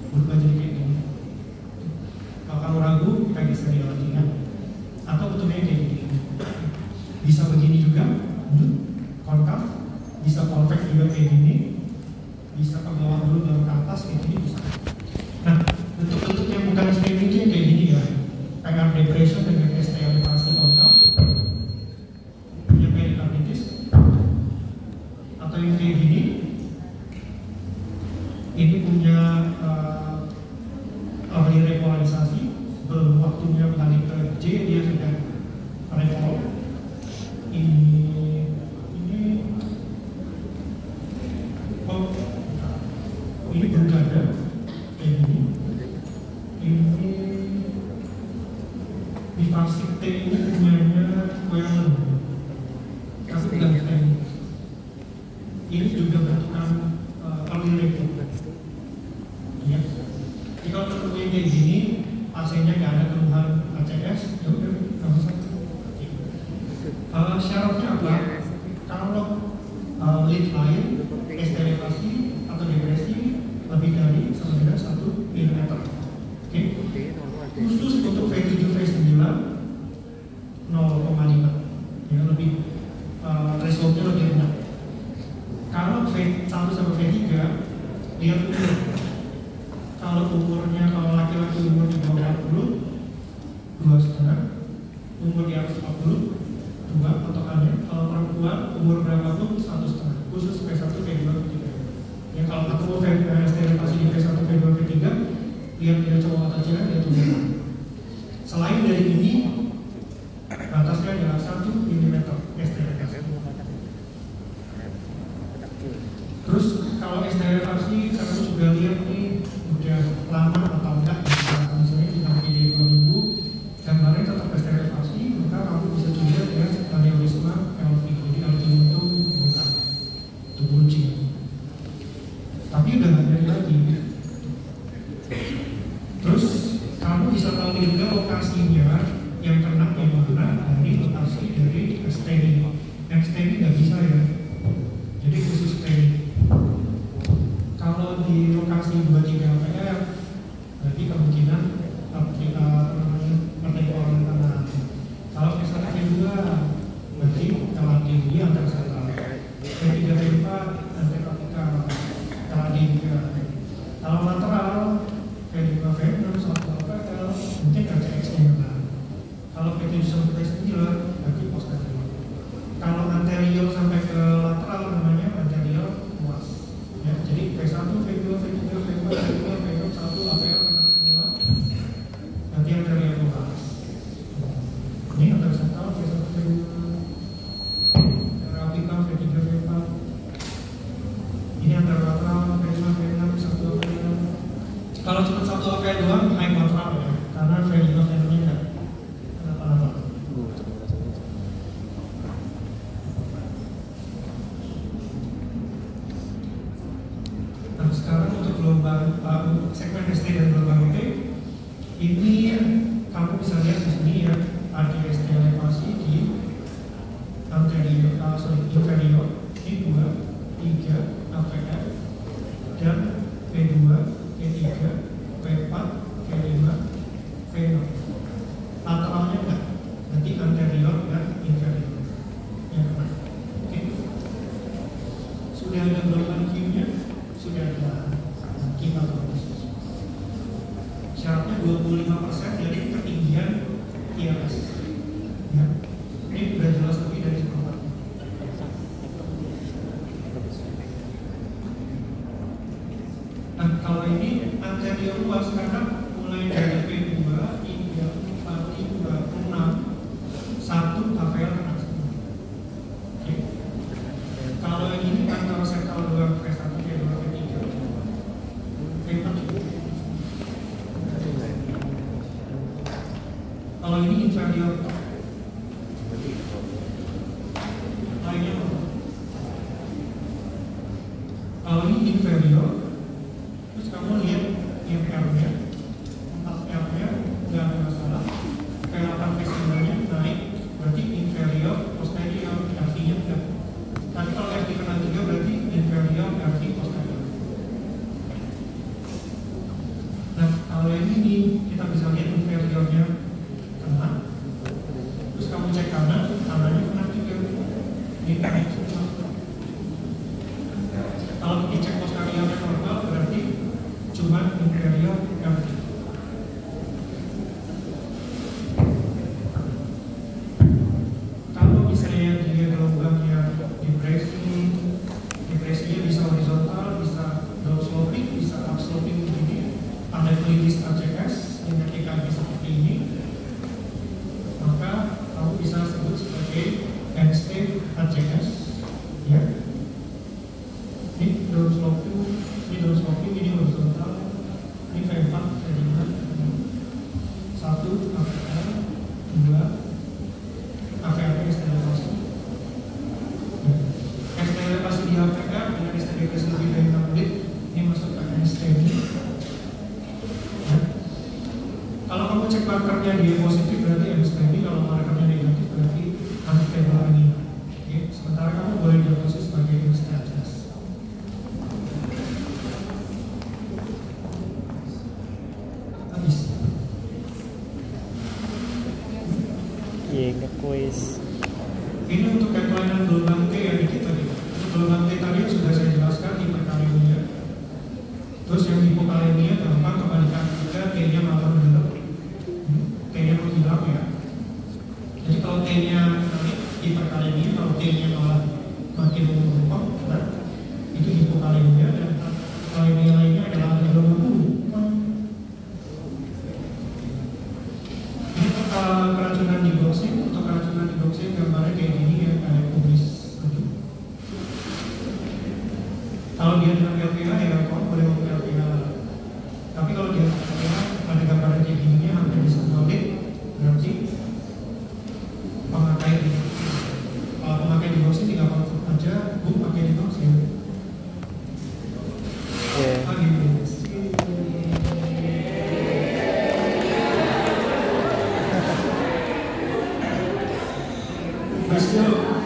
berubah jadi kayak gini. Kalau kamu ragu, kita geser dia lagi kan. Atau bentuknya kayak gini. Bisa begini juga, konkav. Bisa convex juga kayak gini. Bisa ke bawah dulu dan ke atas kayak gini bisa. Nah, bentuk-bentuk yang bukan streaming itu yang kayak gini ya. Kayak depression dengan esterifikasi konkav. Yang perikarditis. Atau yang kayak gini. Ini punya repolarisasi. Waktunya balik ke J, dia sudah repol. Ini berganda kayak gini. Ini bifasik T ini punyanya Quellen, tapi tidak T. Ini juga bentukan early repol. Ya. Jadi kalau bentuknya kayak gini, pasiennya nggak ada keluhan ACS, ya udah nggak usah. Syaratnya apa? Kalau lead lain, esterifikasi atau depresi lebih dari sama dengan 1 mm. Oke? Khusus untuk V7, V9 0,5. Ya, lebih thresholdnya lebih rendah. Kalau V1 sampai V3, lihat umur. Kalau umurnya, kalau laki-laki umur di bawah 40, 2,5. Umur di atas 40, 2 patokannya. Kalau perempuan umur berapapun 1,5. Khusus V1, V2, V3. Ya, kalau ketemu esterifikasi di V1, V2, V3, lihat dia cowok atau cewek, dia tunjukkan. Selain dari ini, batasnya adalah 1 mm esterifikasi. Terus kalau esterifikasi, saya sudah lihat nih udah lama atau enggak, misalnya kita pilih 2 minggu, gambarnya tetap esterifikasi, maka kamu bisa juga lihat aneurisma LV. Jadi LV itu bukan bulging. Tapi udah nggak ada lagi. Terus kamu bisa tahu juga lokasinya yang kena di mana dari lokasi dari STD. Yang STD nggak bisa ya. Jadi khusus STD. Kalau di lokasi 23 APR, berarti kemungkinan pertemuan tanah. Kalau misalnya V2, berarti kalau tinggi antara satu. V3, V4, kalau lateral V2, V6, 1 APL, mungkin RCX-nya benar. Kalau V7 sampai V9, berarti posterior. Kalau anterior sampai ke lateral namanya anterior luas. Ya, jadi V1, V2, V3, V4, V5, V6, 1 APL benar semua. Nanti anterior luas. Ini antara satu V1, V2, apikal V3, V4. Ini antara lateral V5, V6, 1 APL. Kalau cuma 1 APL doang, high lateral ya, karena V5, V6 nya enggak kenapa-napa. Nah, sekarang untuk gelombang segmen ST dan gelombang T, ini kamu bisa lihat di sini ya, ada ST elevasi di anterior, inferior, I2, 3, APF, dan V2, V3, V4, V5, V6. Lateralnya enggak, nanti anterior dan inferior. Ya, oke. Sudah ada gelombang Q-nya, sudah ada kita terus. Syaratnya 25% dari ketinggian IRS. Ya. Ini sudah jelas lebih dari seperempat. Nah, kalau ini anterior luas karena mulai dari P2, 3, 4, 5, 6, 1 APL kena semua. Oke. Kalau yang ini antara sektor 2, V1, V2, V3, V4 juga. Kalau ini inferior, lainnya apa? Kalau ini inferior, terus kamu lihat yang R-nya, 4R-nya nggak ada masalah. P8, P9-nya naik, berarti inferior, posterior, RT-nya enggak. Tapi kalau RT kena 3 berarti inferior, RT, posterior. Kalau yang ini kita bisa lihat interiornya kena, terus kamu cek kanan, kanannya kena juga. Ini kalau dicek posteriornya normal berarti cuma interior empty. Kalau misalnya dia gelombangnya depresinya bisa horizontal, bisa down sloping, bisa up sloping begini, ada klinis ACS dengan EKG seperti ini, maka kamu bisa sebut sebagai end stage ACS, ya. Ini down sloping, ini horizontal, ini V4, V5, 1, AVR, 2, AVR esterilisasi. Esterilisasi di AVR dengan esterilisasi lebih dari 6 menit, ini masuk ke STD. Kalau kamu cek markernya dia positif berarti STD, kalau markernya negatif berarti unstable anemia. Sementara kamu boleh diagnosis sebagai status. Nge-quiz. Ini untuk kelainan gelombang T ya dikit tadi. Gelombang T tadi sudah saya jelaskan, hiperkalemia. Terus yang hipokalemia gampang kebalikan juga, T-nya malah menurun, T-nya menghilang ya. Jadi kalau T-nya naik hiperkalemia, kalau T-nya malah makin menumpang, itu hipokalemia. Dan kalemia lainnya adalah gelombang bulu. Keracunan digoxin, untuk keracunan digoxin gambarnya kayak gini ya, kayak kubis tadi. Kalau dia dengan LPH ya kamu boleh ngomong LPH. Tapi kalau dia LPH ada gambarnya kayak gini ya, hampir bisa solid, berarti pemakai digoxin tinggal konfirm aja, bu pakai digoxin. Let's go.